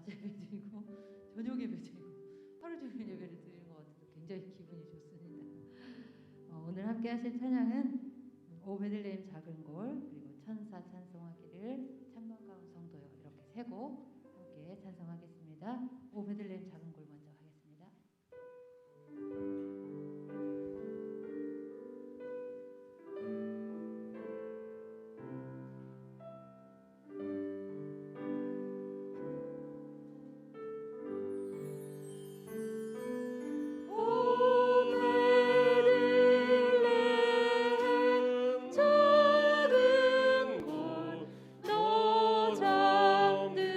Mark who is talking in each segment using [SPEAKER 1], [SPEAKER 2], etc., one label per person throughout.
[SPEAKER 1] 낮에 예배드리고 저녁 예배드리고 하루 종일 예배를 드리는 것 같아서 굉장히 기분이 좋습니다. 오늘 함께 하실 찬양은 오 베들레헴 작은 골 그리고 천사 찬송하기를 참반가운 성도여 이렇게 세 곡 함께 찬송하겠습니다. 오 베들레헴 작은 골 먼저 하겠습니다.
[SPEAKER 2] 너 잠들었느냐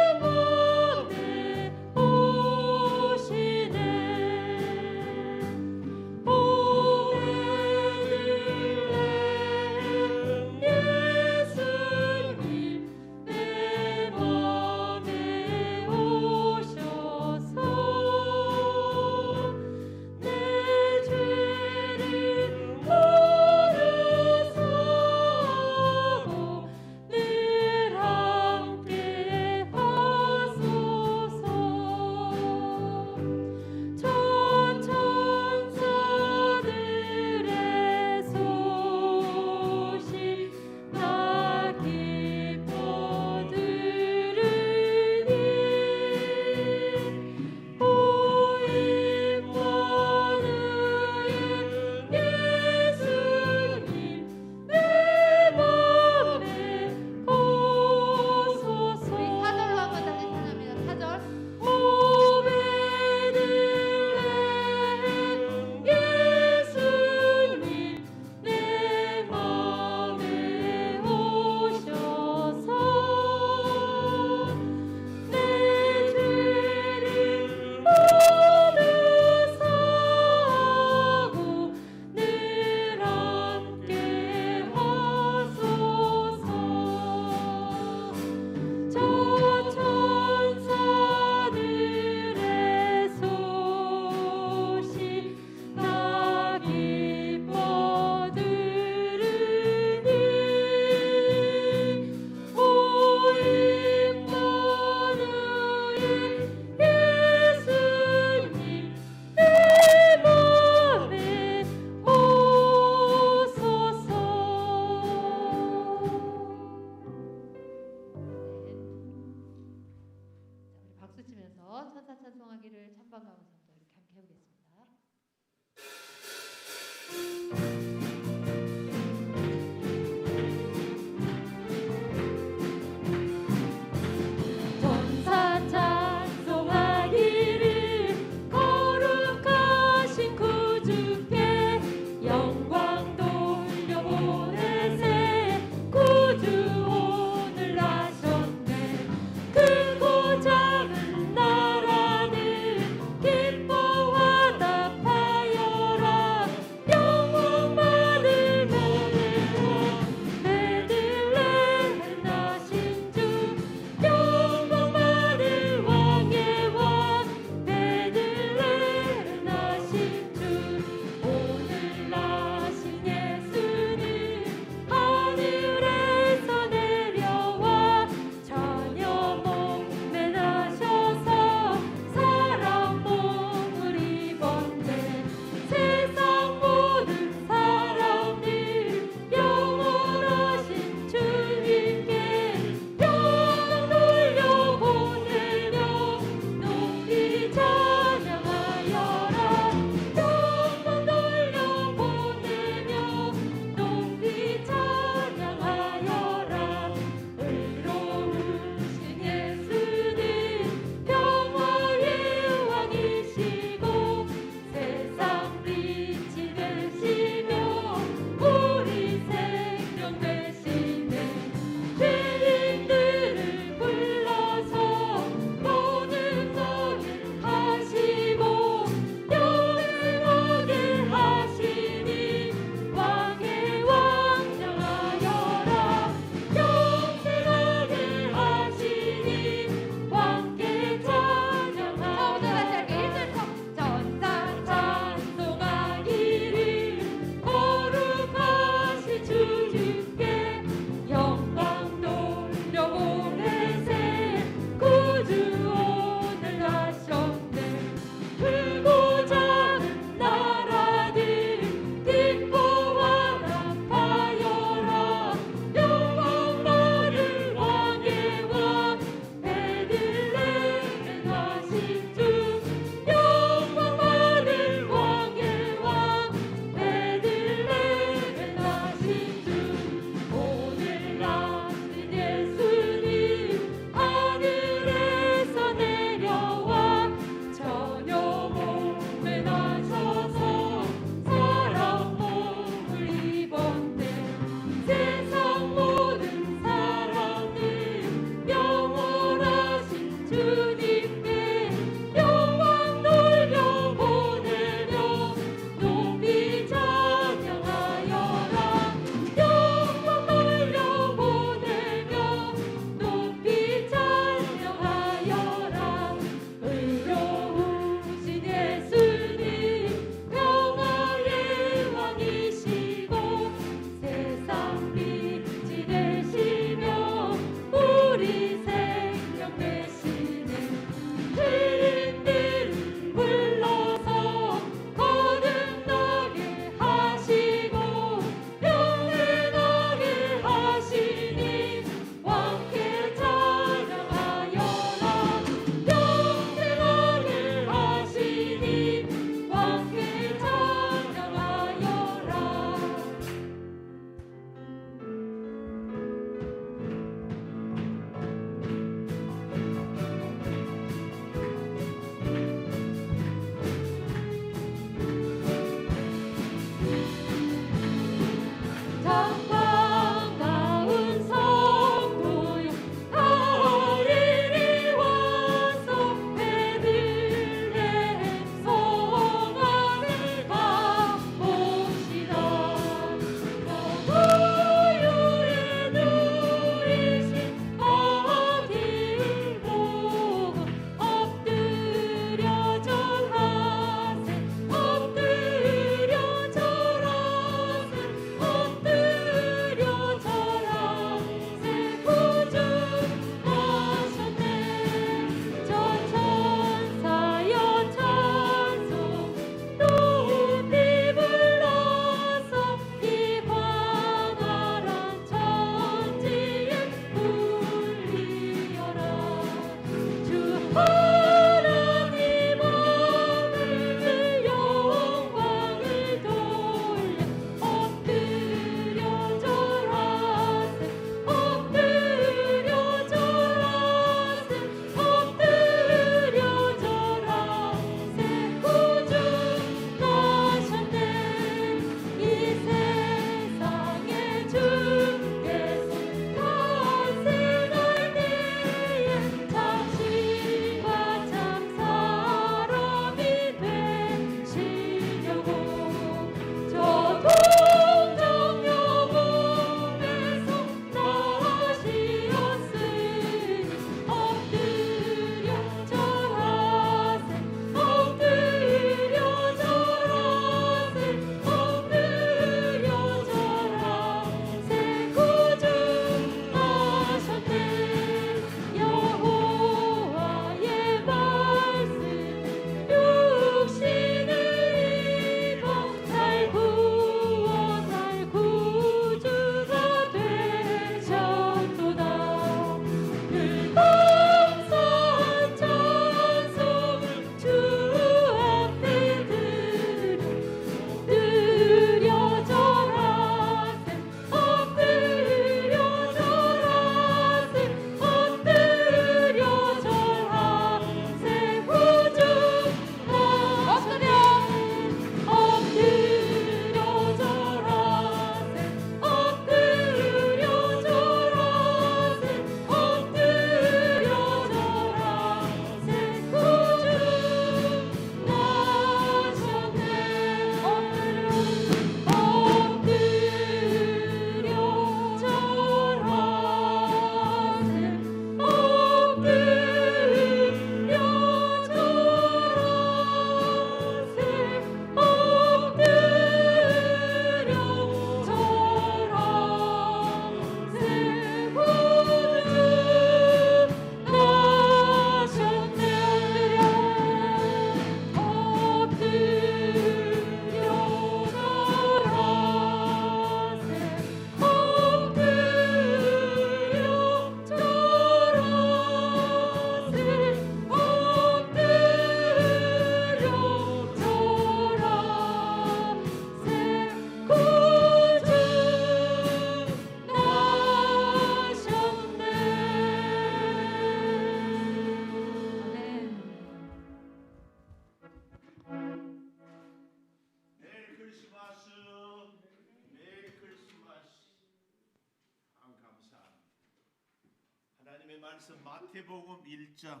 [SPEAKER 2] 말씀 마태복음 1장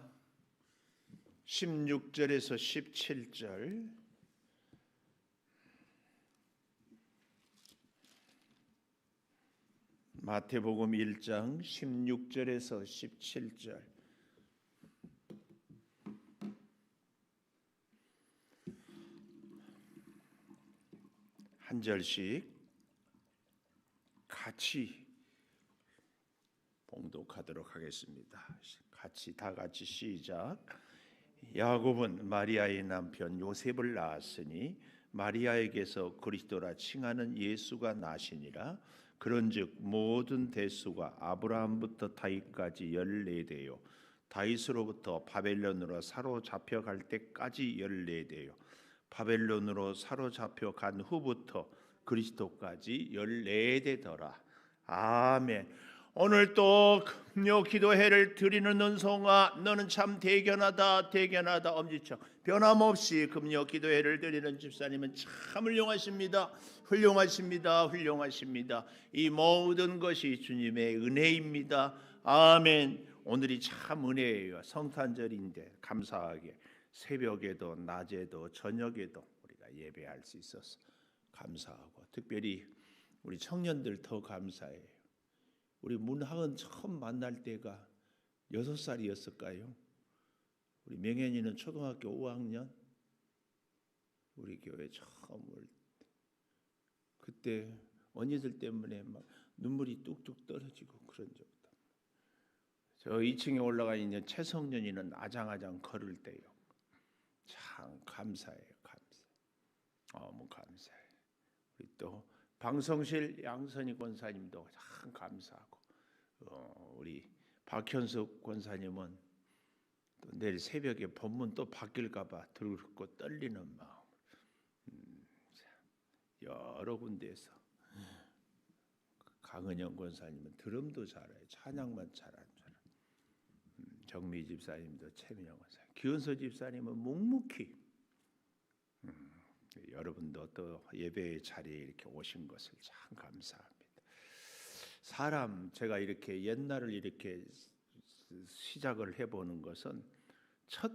[SPEAKER 2] 16절에서 17절. 마태복음 1장 16절에서 17절. 한 절씩 같이 봉독하도록 하겠습니다. 다 같이 시작. 야곱은 마리아의 남편 요셉을 낳았으니 마리아에게서 그리스도라 칭하는 예수가 나시니라. 그런즉 모든 대수가 아브라함부터 다윗까지 14대요 다윗으로부터 바벨론으로 사로잡혀 갈 때까지 14대요 바벨론으로 사로잡혀 간 후부터 그리스도까지 14대더라. 아멘. 오늘 또 금요 기도회를 드리는 은송아, 너는 참 대견하다 대견하다. 엄지척 변함없이 금요 기도회를 드리는 집사님은 참 훌륭하십니다. 훌륭하십니다. 훌륭하십니다. 이 모든 것이 주님의 은혜입니다. 아멘. 오늘이 참 은혜예요. 성탄절인데 감사하게 새벽에도 낮에도 저녁에도 우리가 예배할 수 있어서 감사하고, 특별히 우리 청년들 더 감사해요. 우리 문학은 처음 만날 때가 6살이었을까요? 우리 명현이는 초등학교 5학년. 우리 교회 처음 올 때 그때 언니들 때문에 막 눈물이 뚝뚝 떨어지고 그런 적도. 저 2층에 올라가 있는 최성년이는 아장아장 걸을 때요. 참 감사해요. 감사. 너무 감사해요. 우리 또 방성실 양선희 권사님도 참 감사하고, 우리 박현숙 권사님은 또 내일 새벽에 본문 또 바뀔까봐 들고 떨리는 마음. 여러 군데에서 강은영 권사님은 드럼도 잘해요. 찬양만 잘하는 줄 알아요. 정미 집사님도 최민영 권사, 기은서 집사님은 묵묵히. 여러분도 또 예배의 자리에 이렇게 오신 것을 참 감사합니다. 제가 이렇게 옛날을 이렇게 시작을 해보는 것은 첫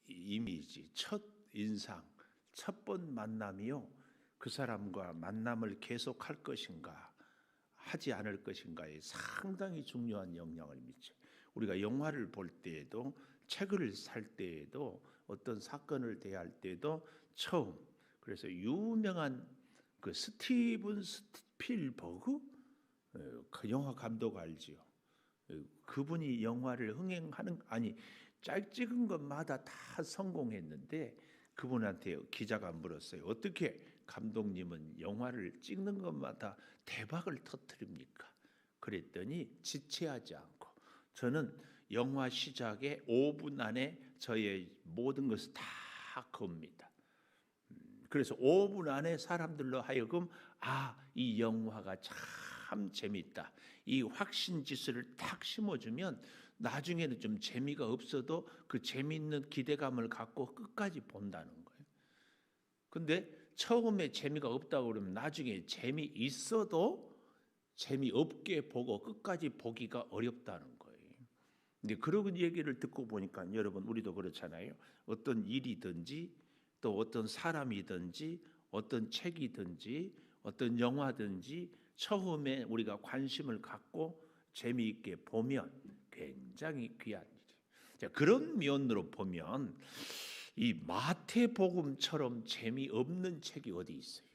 [SPEAKER 2] 이미지, 첫 인상, 첫 번 만남이요, 그 사람과 만남을 계속할 것인가 하지 않을 것인가에 상당히 중요한 영향을 미쳐요. 우리가 영화를 볼 때에도, 책을 살 때에도, 어떤 사건을 대할 때도 처음, 그래서 유명한 그 스티븐 스필버그, 그 영화 감독 알지요? 그분이 영화를 짤 찍은 것마다 다 성공했는데 그분한테 기자가 물었어요. 어떻게 감독님은 영화를 찍는 것마다 대박을 터뜨립니까? 그랬더니 지체하지 않고, 저는 영화 시작에 5분 안에 저의 모든 것을 다 겁니다. 그래서 5분 안에 사람들로 하여금 이 영화가 참 재밌다, 이 확신지수를 탁 심어주면 나중에는 좀 재미가 없어도 그 재미있는 기대감을 갖고 끝까지 본다는 거예요. 근데 처음에 재미가 없다고 그러면 나중에 재미있어도 재미없게 보고 끝까지 보기가 어렵다는 거예요. 근데 그런 얘기를 듣고 보니까 여러분, 우리도 그렇잖아요. 어떤 일이든지 또 어떤 사람이든지 어떤 책이든지 어떤 영화든지 처음에 우리가 관심을 갖고 재미있게 보면 굉장히 귀한 일이에요. 자, 그런 면으로 보면 이 마태복음처럼 재미없는 책이 어디 있어요?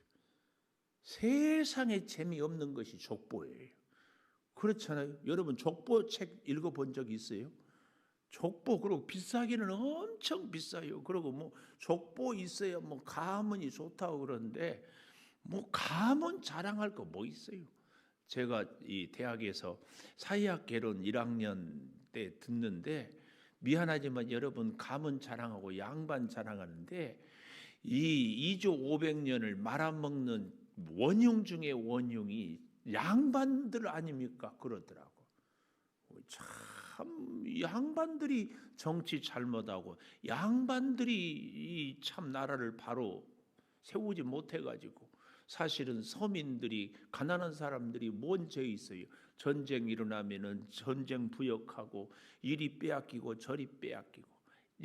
[SPEAKER 2] 세상에 재미없는 것이 족보예요. 그렇잖아요. 여러분 족보 책 읽어본 적 있어요? 족보, 그리고 비싸기는 엄청 비싸요. 그리고 뭐 족보 있어야 뭐 가문이 좋다고 그러는데 뭐 가문 자랑할 거 뭐 있어요? 제가 이 대학에서 사회학 개론 1학년 때 듣는데, 미안하지만 여러분, 가문 자랑하고 양반 자랑하는데 이 2조 500년을 말아먹는 원흉 중에 원흉이 양반들 아닙니까? 그러더라고. 참 양반들이 정치 잘못하고 양반들이 참 나라를 바로 세우지 못해가지고 사실은 서민들이, 가난한 사람들이 뭔 죄 있어요? 전쟁 일어나면은 전쟁 부역하고 이리 빼앗기고 저리 빼앗기고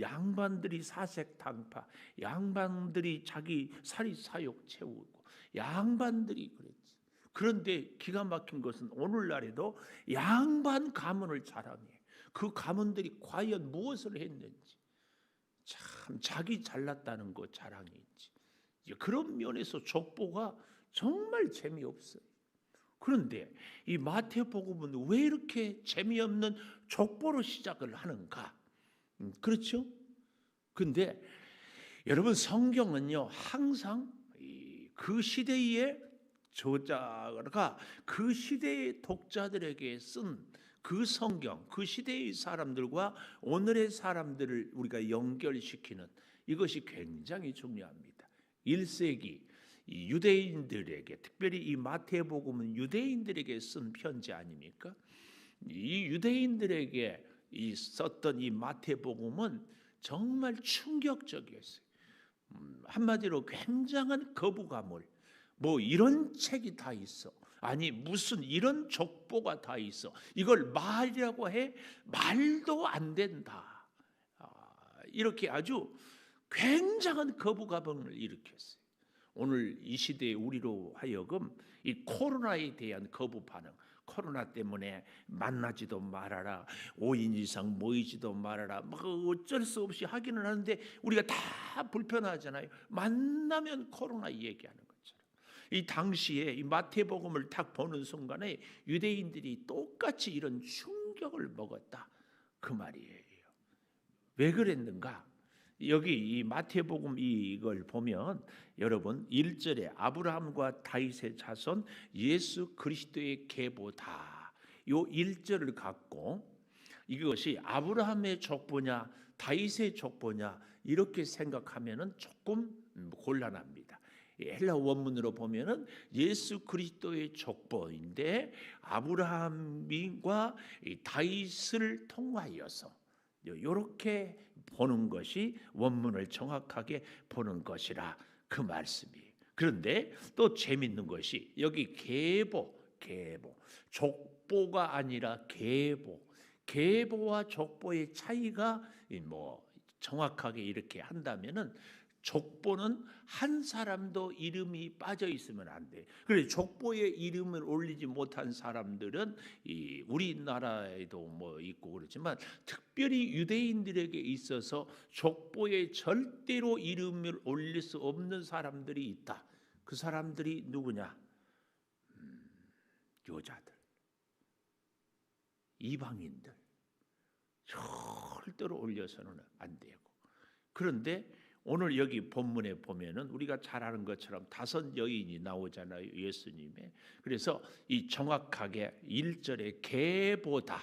[SPEAKER 2] 양반들이 사색당파, 양반들이 자기 사리사욕 채우고 양반들이 그랬지. 그런데 기가 막힌 것은 오늘날에도 양반 가문을 자랑해. 그 가문들이 과연 무엇을 했는지 참 자기 잘났다는 거 자랑이 있지. 그런 면에서 족보가 정말 재미없어요. 그런데 이 마태복음은 왜 이렇게 재미없는 족보로 시작을 하는가? 그렇죠? 근데 여러분 성경은요 항상 그 시대의 저자가 그 시대의 독자들에게 쓴 그 성경, 그 시대의 사람들과 오늘의 사람들을 우리가 연결시키는 이것이 굉장히 중요합니다. 1세기 이 유대인들에게, 특별히 이 마태복음은 유대인들에게 쓴 편지 아닙니까? 이 유대인들에게 썼던 이 마태복음은 정말 충격적이었어요. 한마디로 굉장한 거부감을, 뭐 이런 책이 다 있어, 아니 무슨 이런 족보가 다 있어, 이걸 말이라고 해? 말도 안 된다. 이렇게 아주 굉장한 거부감을 일으켰어요. 오늘 이 시대에 우리로 하여금 이 코로나에 대한 거부 반응, 코로나 때문에 만나지도 말아라, 5인 이상 모이지도 말아라, 뭐 어쩔 수 없이 하기는 하는데 우리가 다 불편하잖아요. 만나면 코로나 얘기하는 것처럼. 이 당시에 이 마태복음을 딱 보는 순간에 유대인들이 똑같이 이런 충격을 먹었다, 그 말이에요. 왜 그랬는가? 여기 이 마태복음 이걸 보면 여러분 1절에 아브라함과 다윗의 자손 예수 그리스도의 계보다, 요 1절을 갖고 이것이 아브라함의 족보냐 다윗의 족보냐 이렇게 생각하면은 조금 곤란합니다. 헬라 원문으로 보면은 예수 그리스도의 족보인데 아브라함과 다윗을 통하여서 이렇게 보는 것이 원문을 정확하게 보는 것이라 그 말씀이에요. 그런데 또 재밌는 것이 여기 계보, 족보가 아니라 계보와 족보의 차이가 뭐 정확하게 이렇게 한다면은 족보는 한 사람도 이름이 빠져 있으면 안 돼. 그래서 족보에 이름을 올리지 못한 사람들은 이 우리나라에도 뭐 있고 그렇지만 특별히 유대인들에게 있어서 족보에 절대로 이름을 올릴 수 없는 사람들이 있다. 그 사람들이 누구냐? 여자들, 이방인들. 절대로 올려서는 안 되고. 그런데 오늘 여기 본문에 보면은 우리가 잘 아는 것처럼 5 여인이 나오잖아요, 예수님의. 그래서 이 정확하게 1절에 계보다,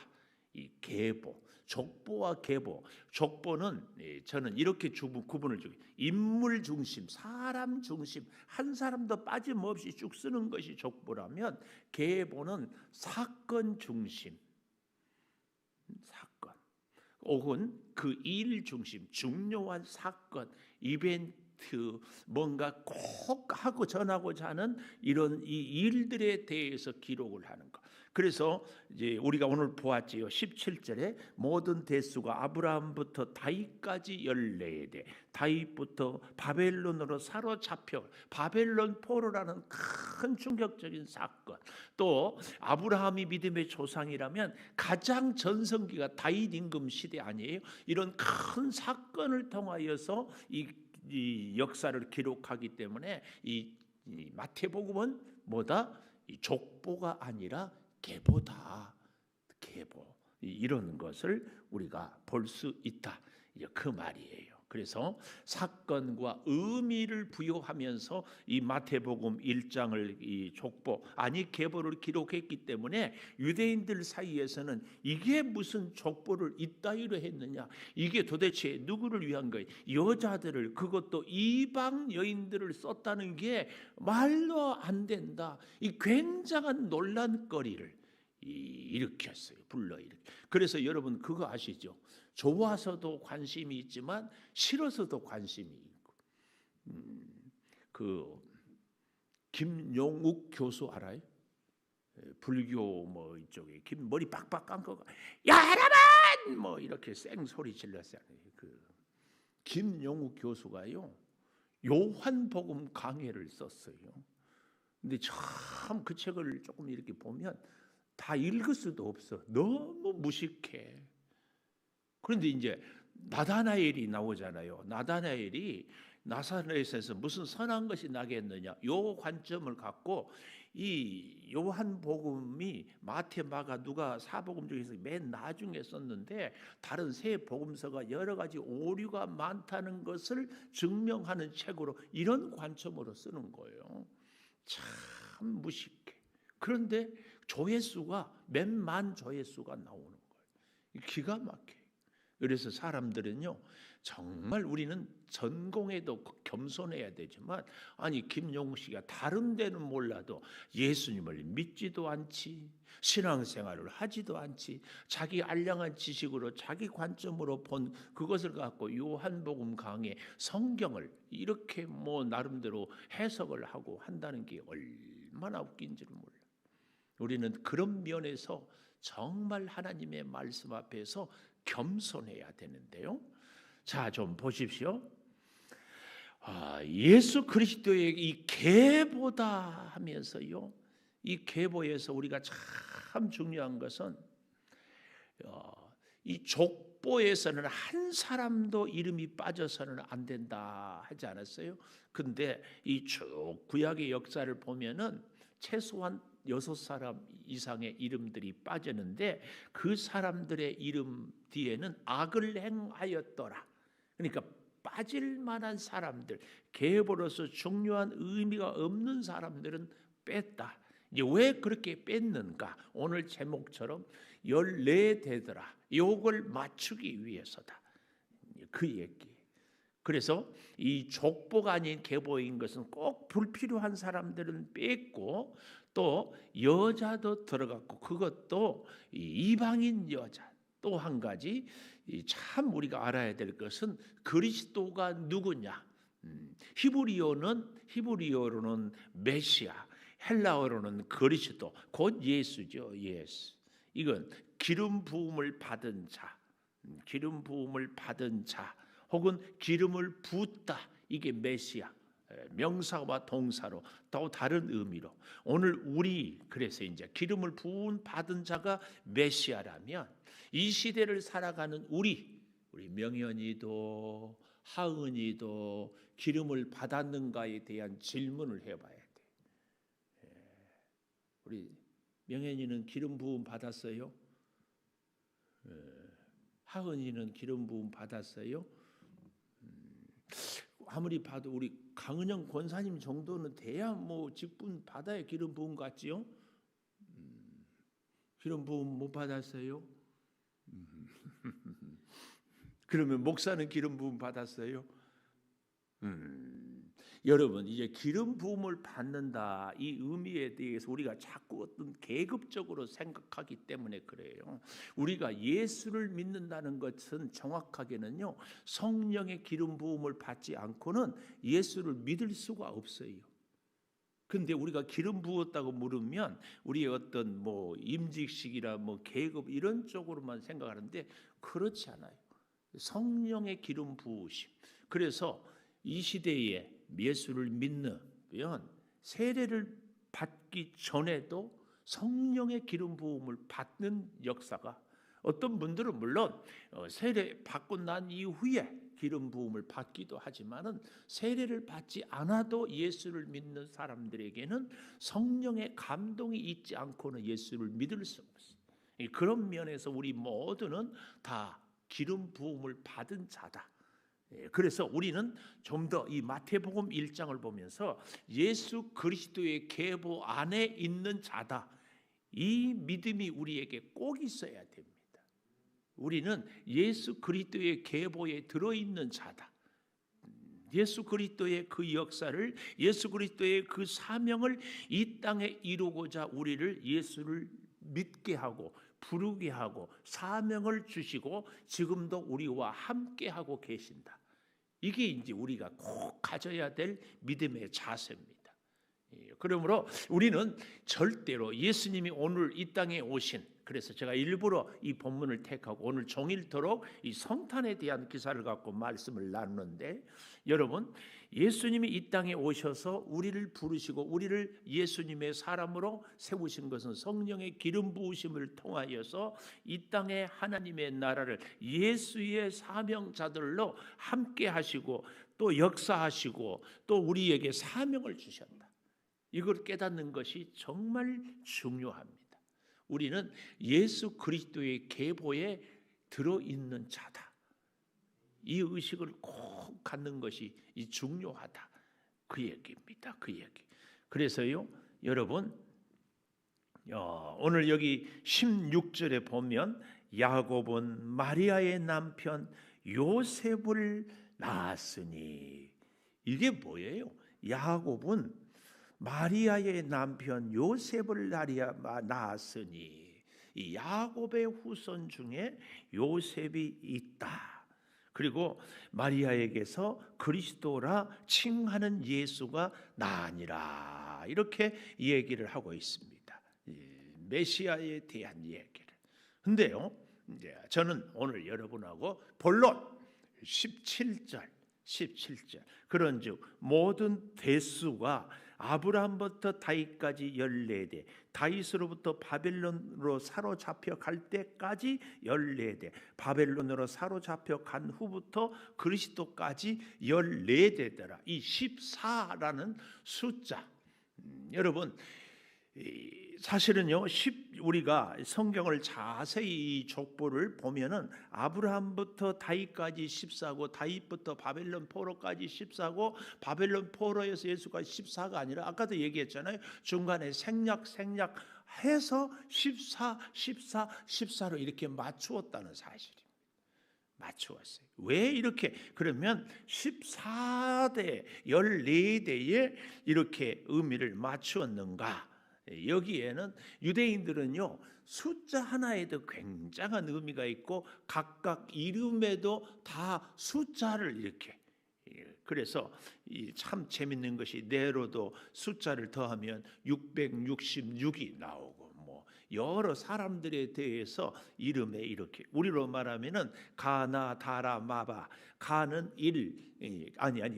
[SPEAKER 2] 이 계보, 족보와 계보. 족보는 저는 이렇게 구분을 주고, 인물 중심, 사람 중심, 한 사람도 빠짐없이 쭉 쓰는 것이 족보라면, 계보는 사건 중심, 사건. 혹은 그 일 중심, 중요한 사건, 이벤트, 뭔가 꼭 하고 전하고자 하는 이런 이 일들에 대해서 기록을 하는 것. 그래서 이제 우리가 오늘 보았지요. 17절에 모든 대수가 아브라함부터 다윗까지 14대, 다윗부터 바벨론으로 사로잡혀, 바벨론 포로라는 큰 충격적인 사건. 또 아브라함이 믿음의 조상이라면 가장 전성기가 다윗 임금 시대 아니에요? 이런 큰 사건을 통하여서 이 역사를 기록하기 때문에 이 마태복음은 뭐다? 이 족보가 아니라 계보다. 계보, 이런 것을 우리가 볼 수 있다, 그 말이에요. 그래서 사건과 의미를 부여하면서 이 마태복음 1장을 이 족보 아니 계보를 기록했기 때문에 유대인들 사이에서는 이게 무슨 족보를 이따위로 했느냐, 이게 도대체 누구를 위한 거예요? 여자들을, 그것도 이방 여인들을 썼다는 게 말도 안 된다. 이 굉장한 논란거리를 일으켰어요. 불러일으켜. 그래서 여러분 그거 아시죠? 좋아서도 관심이 있지만 싫어서도 관심이 있고. 그 김용욱 교수 알아요? 불교 뭐 이쪽에 김 머리 빡빡 감고 여러분 뭐 이렇게 쌩 소리 질렀어요. 그 김용욱 교수가요 요한복음 강해를 썼어요. 근데 참 그 책을 조금 이렇게 보면 다 읽을 수도 없어. 너무 무식해. 그런데 이제 나다나엘이 나오잖아요. 나다나엘이 나사렛에서 무슨 선한 것이 나겠느냐, 요 관점을 갖고 이 요한복음이 마태, 마가, 누가 사복음 중에서 맨 나중에 썼는데 다른 세 복음서가 여러 가지 오류가 많다는 것을 증명하는 책으로 이런 관점으로 쓰는 거예요. 참 무식해. 그런데 조회수가 몇만 조회수가 나오는 거예요. 기가 막혀요. 그래서 사람들은요, 정말 우리는 전공에도 겸손해야 되지만, 아니 김용욱 씨가 다른 데는 몰라도 예수님을 믿지도 않지, 신앙생활을 하지도 않지, 자기 알량한 지식으로 자기 관점으로 본 그것을 갖고 요한복음 강해 성경을 이렇게 뭐 나름대로 해석을 하고 한다는 게 얼마나 웃긴지를 몰라요. 우리는 그런 면에서 정말 하나님의 말씀 앞에서 겸손해야 되는데요. 자, 좀 보십시오. 예수 그리스도의 이 계보다 하면서요, 이 계보에서 우리가 참 중요한 것은 이 족보에서는 한 사람도 이름이 빠져서는 안 된다 하지 않았어요? 근데 이 쭉 구약의 역사를 보면은 최소한 6사람 이상의 이름들이 빠졌는데 그 사람들의 이름 뒤에는 악을 행하였더라. 그러니까 빠질 만한 사람들, 계보로서 중요한 의미가 없는 사람들은 뺐다. 이제 왜 그렇게 뺐는가? 오늘 제목처럼 14대더라. 요걸 맞추기 위해서다. 그 얘기. 그래서 이 족보가 아닌 계보인 것은 꼭 불필요한 사람들은 뺐고 또 여자도 들어갔고 그것도 이방인 여자. 또 한 가지 참 우리가 알아야 될 것은 그리스도가 누구냐. 히브리어로는 메시아, 헬라어로는 그리스도, 곧 예수죠. 예수. 이건 기름 부음을 받은 자, 기름 부음을 받은 자, 혹은 기름을 붓다. 이게 메시아. 명사와 동사로 또 다른 의미로 오늘 우리 그래서 이제 기름을 부은 받은 자가 메시아라면 이 시대를 살아가는 우리 명현이도 하은이도 기름을 받았는가에 대한 질문을 해봐야 돼. 우리 명현이는 기름 부음 받았어요? 하은이는 기름 부음 받았어요? 아무리 봐도 우리 강은영 권사님 정도는 돼야 뭐 직분 받아야 기름 부음 같지요? 기름 부음 못 받았어요? 그러면 목사는 기름 부음 받았어요? 여러분 이제 기름 부음을 받는다 이 의미에 대해서 우리가 자꾸 어떤 계급적으로 생각하기 때문에 그래요. 우리가 예수를 믿는다는 것은 정확하게는요 성령의 기름 부음을 받지 않고는 예수를 믿을 수가 없어요. 근데 우리가 기름 부었다고 물으면 우리의 어떤 뭐 임직식이라 뭐 계급 이런 쪽으로만 생각하는데 그렇지 않아요. 성령의 기름 부으심. 그래서 이 시대에 예수를 믿는 세례를 받기 전에도 성령의 기름 부음을 받는 역사가 어떤 분들은 물론 세례 받고 난 이후에 기름 부음을 받기도 하지만은 세례를 받지 않아도 예수를 믿는 사람들에게는 성령의 감동이 있지 않고는 예수를 믿을 수 없어요. 그런 면에서 우리 모두는 다 기름 부음을 받은 자다. 그래서 우리는 좀 더 이 마태복음 1장을 보면서 예수 그리스도의 계보 안에 있는 자다. 이 믿음이 우리에게 꼭 있어야 됩니다. 우리는 예수 그리스도의 계보에 들어있는 자다. 예수 그리스도의 그 역사를 예수 그리스도의 그 사명을 이 땅에 이루고자 우리를 예수를 믿게 하고 부르게 하고 사명을 주시고 지금도 우리와 함께 하고 계신다. 이게 이제 우리가 꼭 가져야 될 믿음의 자세입니다. 그러므로 우리는 절대로 예수님이 오늘 이 땅에 오신, 그래서 제가 일부러 이 본문을 택하고 오늘 종일토록 이 성탄에 대한 기사를 갖고 말씀을 나누는데, 여러분, 예수님이 이 땅에 오셔서 우리를 부르시고 우리를 예수님의 사람으로 세우신 것은 성령의 기름 부으심을 통하여서 이 땅에 하나님의 나라를 예수의 사명자들로 함께 하시고 또 역사하시고 또 우리에게 사명을 주셨다. 이걸 깨닫는 것이 정말 중요합니다. 우리는 예수 그리스도의 계보에 들어있는 자다. 이 의식을 꼭 갖는 것이 중요하다. 그 얘기입니다. 그 얘기. 그래서요, 여러분, 오늘 여기 16절에 보면 야곱은 마리아의 남편 요셉을 낳았으니, 이게 뭐예요? 야곱은 마리아의 남편 요셉을 낳았으니, 이 야곱의 후손 중에 요셉이 있다. 그리고 마리아에게서 그리스도라 칭하는 예수가 나으니라, 이렇게 얘기를 하고 있습니다. 메시아에 대한 얘기를. 근데요, 이제 저는 오늘 여러분하고 본론 17절 그런즉 모든 대수가 아브라함부터 다윗까지 14대, 다윗으로부터 바벨론으로 사로잡혀 갈 때까지 14대, 바벨론으로 사로잡혀 간 후부터 그리스도까지 14대더라. 이 14라는 숫자, 여러분, 사실은요, 우리가 성경을 자세히 이 족보를 보면은 아브라함부터 다윗까지 14고, 다윗부터 바벨론 포로까지 14고, 바벨론 포로에서 예수가 14가 아니라 아까도 얘기했잖아요. 중간에 생략해서 14로 이렇게 맞추었다는 사실입니다. 맞추었어요. 왜 이렇게? 그러면 14대, 14대에 이렇게 의미를 맞추었는가? 여기에는 유대인들은요, 숫자 하나에도 굉장한 의미가 있고 각각 이름에도 다 숫자를 이렇게, 그래서 참 재밌는 것이 네로도 숫자를 더하면 666이 나오고, 뭐 여러 사람들에 대해서 이름에 이렇게, 우리로 말하면은 가나 다라 마바, 가는 1,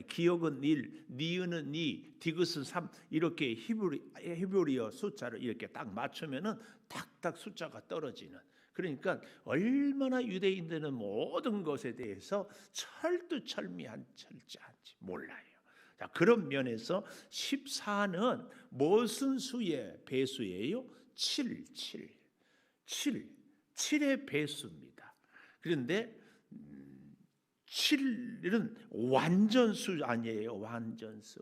[SPEAKER 2] 기억은 1, 니은은 2, 디귿은 3, 이렇게 히브리어 숫자를 이렇게 딱 맞추면은 딱딱 숫자가 떨어지는. 그러니까 얼마나 유대인들은 모든 것에 대해서 철두철미한 철저한지 몰라요. 자, 그런 면에서 14는 무슨 수의 배수예요? 7의 배수입니다. 그런데 7은 완전수 아니에요. 완전수.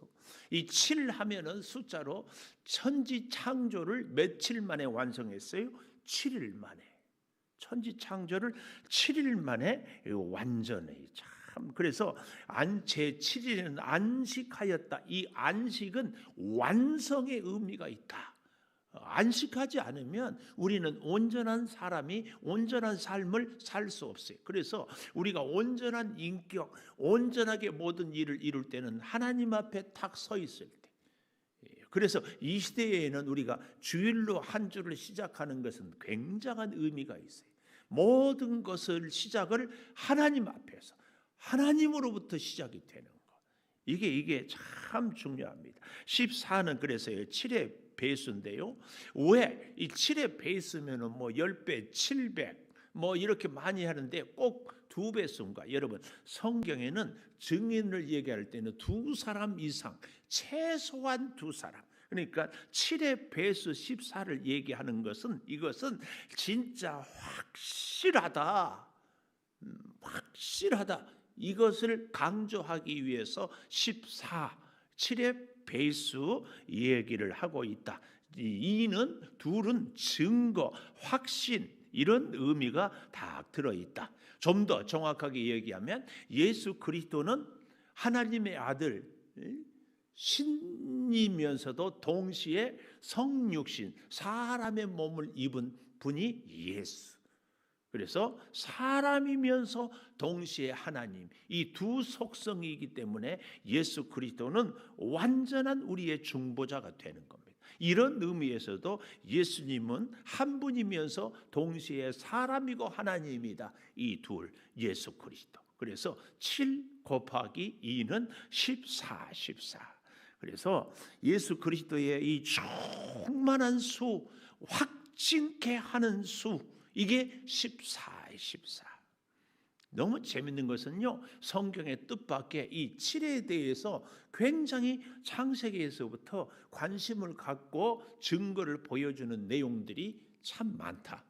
[SPEAKER 2] 이 7 하면은 숫자로 천지 창조를 며칠 만에 완성했어요? 7일 만에. 천지 창조를 7일 만에 완전히. 참, 그래서 제7일에는 안식하였다. 이 안식은 완성의 의미가 있다. 안식하지 않으면 우리는 온전한 사람이 온전한 삶을 살 수 없어요. 그래서 우리가 온전한 인격, 온전하게 모든 일을 이룰 때는 하나님 앞에 탁 서 있을 때. 그래서 이 시대에는 우리가 주일로 한 주를 시작하는 것은 굉장한 의미가 있어요. 모든 것을 시작을 하나님 앞에서, 하나님으로부터 시작이 되는 것. 이게 참 중요합니다. 14는 그래서요, 7의 배수인데요. 왜? 이 7의 배수면은 뭐 10배, 700, 뭐 이렇게 많이 하는데 꼭 2배수인가? 여러분, 성경에는 증인을 얘기할 때는 2사람 이상, 최소한 2사람. 그러니까 7의 배수 14를 얘기하는 것은, 이것은 진짜 확실하다. 확실하다. 이것을 강조하기 위해서 7의 배수 얘기를 하고 있다. 2는, 2은 증거, 확신, 이런 의미가 다 들어있다. 좀 더 정확하게 얘기하면 예수 그리스도는 하나님의 아들, 신이면서도 동시에 성육신, 사람의 몸을 입은 분이 예수. 그래서 사람이면서 동시에 하나님, 이 두 속성이기 때문에 예수 그리스도는 완전한 우리의 중보자가 되는 겁니다. 이런 의미에서도 예수님은 한 분이면서 동시에 사람이고 하나님이다. 이 둘, 예수 그리스도. 그래서 7 곱하기 2는 14. 그래서 예수 그리스도의 이 충만한 수, 확증케 하는 수, 이게 14. 너무 재밌는 것은요, 성경의 뜻밖의 이 7에 대해서 굉장히 창세기에서부터 관심을 갖고 증거를 보여주는 내용들이 참 많다.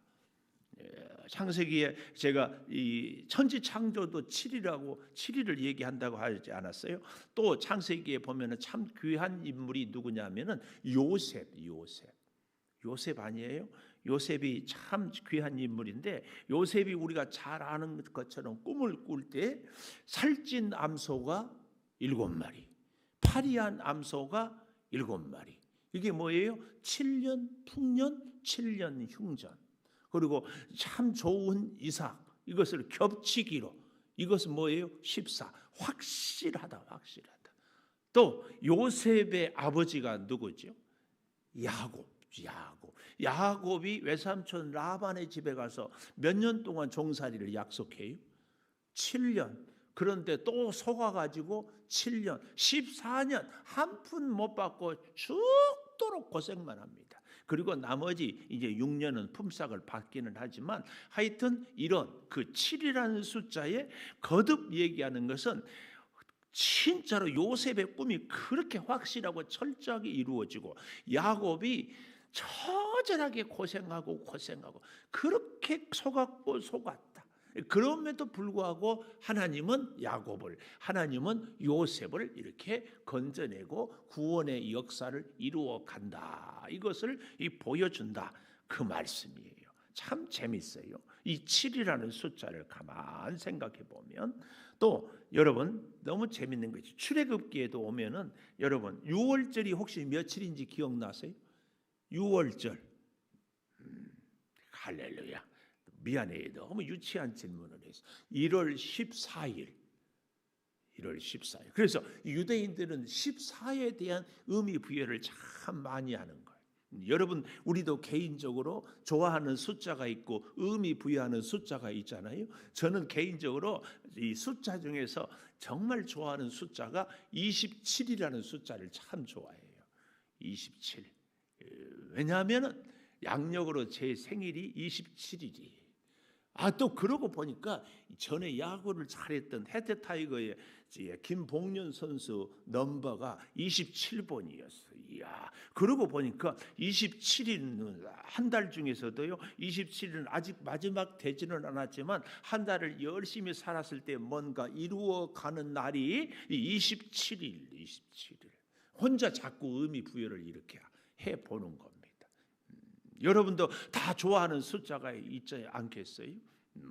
[SPEAKER 2] 창세기에 제가 이 천지 창조도 7일을 얘기한다고 하지 않았어요? 또 창세기에 보면은 참 귀한 인물이 누구냐면은 요셉 아니에요? 요셉이 참 귀한 인물인데, 요셉이 우리가 잘 아는 것처럼 꿈을 꿀 때 살찐 암소가 7마리, 파리한 암소가 7마리. 이게 뭐예요? 7년 풍년, 7년 흉전. 그리고 참 좋은 이삭, 이것을 겹치기로, 이것은 뭐예요? 14. 확실하다. 또 요셉의 아버지가 누구죠? 야곱이 외삼촌 라반의 집에 가서 몇 년 동안 종살이를 약속해요? 7년. 그런데 또 속아가지고 7년, 14년 한 푼 못 받고 죽도록 고생만 합니다. 그리고 나머지 이제 6년은 품삯을 받기는 하지만, 하여튼 이런 그 7이라는 숫자에 거듭 얘기하는 것은 진짜로 요셉의 꿈이 그렇게 확실하고 철저하게 이루어지고, 야곱이 처절하게 고생하고 그렇게 속았다. 그럼에도 불구하고 하나님은 요셉을 이렇게 건져내고 구원의 역사를 이루어 간다. 이것을 보여준다. 그 말씀이에요. 참 재밌어요. 이 7이라는 숫자를 가만 생각해 보면, 또 여러분 너무 재밌는 거죠. 출애굽기에도 오면은 여러분 6월절이 혹시 며칠인지 기억나세요? 6월절. 할렐루야. 미안해, 너무 유치한 질문을 했어. 1월 14일. 그래서 유대인들은 14에 대한 의미 부여를 참 많이 하는 거예요. 여러분, 우리도 개인적으로 좋아하는 숫자가 있고 의미 부여하는 숫자가 있잖아요. 저는 개인적으로 이 숫자 중에서 정말 좋아하는 숫자가 27이라는 숫자를 참 좋아해요. 27. 왜냐하면 양력으로 제 생일이 27일이. 또 그러고 보니까 전에 야구를 잘했던 해태 타이거의 김봉년 선수 넘버가 27번이었어요. 이야, 그러고 보니까 27일은 한 달 중에서도요, 27일은 아직 마지막 되지는 않았지만 한 달을 열심히 살았을 때 뭔가 이루어가는 날이 27일. 혼자 자꾸 의미 부여를 이렇게 해보는 겁니다. 여러분도 다 좋아하는 숫자가 있지 않겠어요?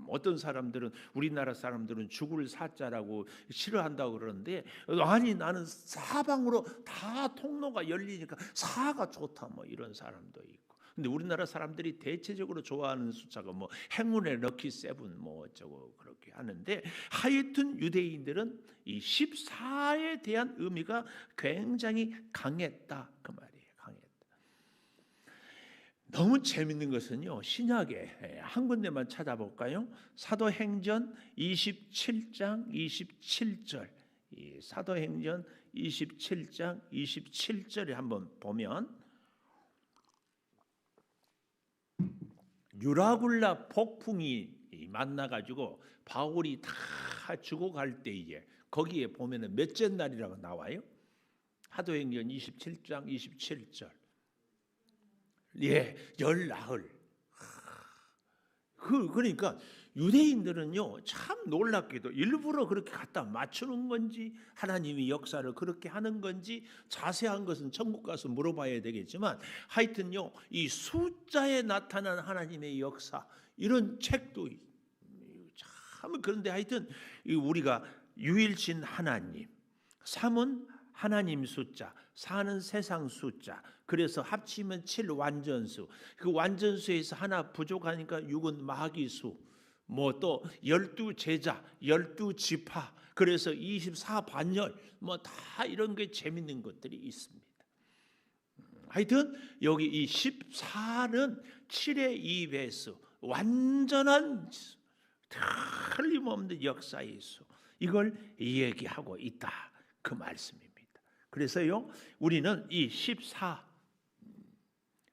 [SPEAKER 2] 어떤 사람들은, 우리나라 사람들은 죽을 사자라고 싫어한다고 그러는데, 아니 나는 사방으로 다 통로가 열리니까 사가 좋다, 뭐 이런 사람도 있고. 근데 우리나라 사람들이 대체적으로 좋아하는 숫자가 뭐 행운의 럭키 세븐 뭐 어쩌고 그렇게 하는데, 하여튼 유대인들은 이 14에 대한 의미가 굉장히 강했다, 그 말이에요. 너무 재밌는 것은요, 신약에 한 군데만 찾아볼까요? 사도행전 27장 27절. 사도행전 27장 27절에 한번 보면, 유라굴라 폭풍이 만나가지고 바울이 다 죽어갈 때에 거기에 보면은 몇째 날이라고 나와요? 사도행전 27장 27절. 예, 19. 그러니까 유대인들은요, 참 놀랍게도 일부러 그렇게 갖다 맞추는 건지 하나님이 역사를 그렇게 하는 건지 자세한 것은 천국 가서 물어봐야 되겠지만, 하여튼요, 이 숫자에 나타난 하나님의 역사, 이런 책도 참. 그런데 하여튼 우리가 유일신 하나님, 3은 하나님 숫자, 4는 세상 숫자, 그래서 합치면 7 완전수. 그 완전수에서 하나 부족하니까 6은 마귀수. 뭐 또 12제자, 12지파, 그래서 24반열, 뭐 다 이런 게 재밌는 것들이 있습니다. 하여튼 여기 이 14는 7의 2배수, 완전한 틀림없는 역사의 수, 이걸 얘기하고 있다, 그 말씀입니다. 그래서요, 우리는 이 14,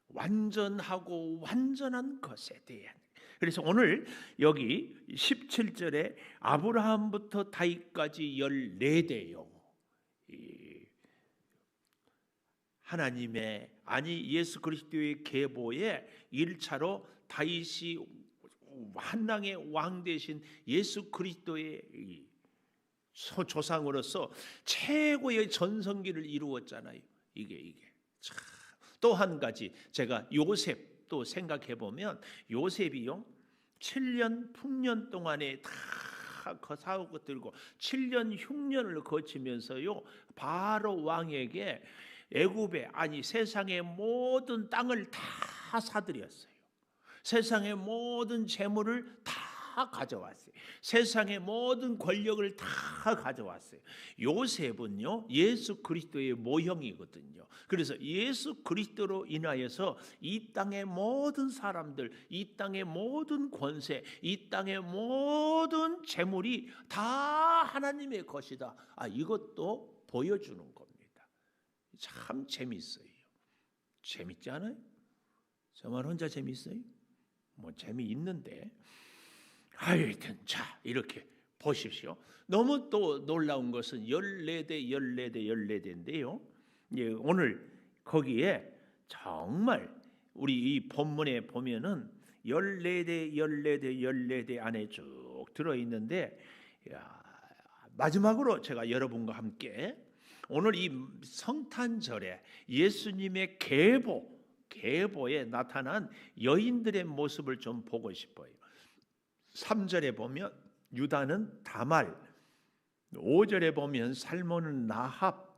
[SPEAKER 2] 완전하고 완전한 것에 대한, 그래서 오늘 여기 17절에 아브라함부터 다윗까지 14대요. 하나님의, 아니 예수 그리스도의 계보의 1차로 다윗이 한나의 왕 되신 예수 그리스도의 조상으로서 최고의 전성기를 이루었잖아요. 이게 또 한 가지, 제가 요셉도 생각해 보면, 요셉이요 7년 풍년 동안에 다 사고 들고 7년 흉년을 거치면서요 바로 왕에게 애굽의, 아니 세상의 모든 땅을 다 사들였어요. 세상의 모든 재물을 다 가져왔어요. 세상의 모든 권력을 다 가져왔어요. 요셉은요 예수 그리스도의 모형이거든요. 그래서 예수 그리스도로 인하여서 이 땅의 모든 사람들, 이 땅의 모든 권세, 이 땅의 모든 재물이 다 하나님의 것이다, 이것도 보여주는 겁니다. 참 재밌어요. 재밌지 않아요? 저만 혼자 재밌어요? 뭐 재미있는데, 하여튼 자 이렇게 보십시오. 너무 또 놀라운 것은 14대인데요. 오늘 거기에 정말 우리 이 본문에 보면은 14대 안에 쭉 들어있는데, 마지막으로 제가 여러분과 함께 오늘 이 성탄절에 예수님의 계보에 나타난 여인들의 모습을 좀 보고 싶어요. 3절에 보면 유다는 다말, 5절에 보면 살몬은 나합,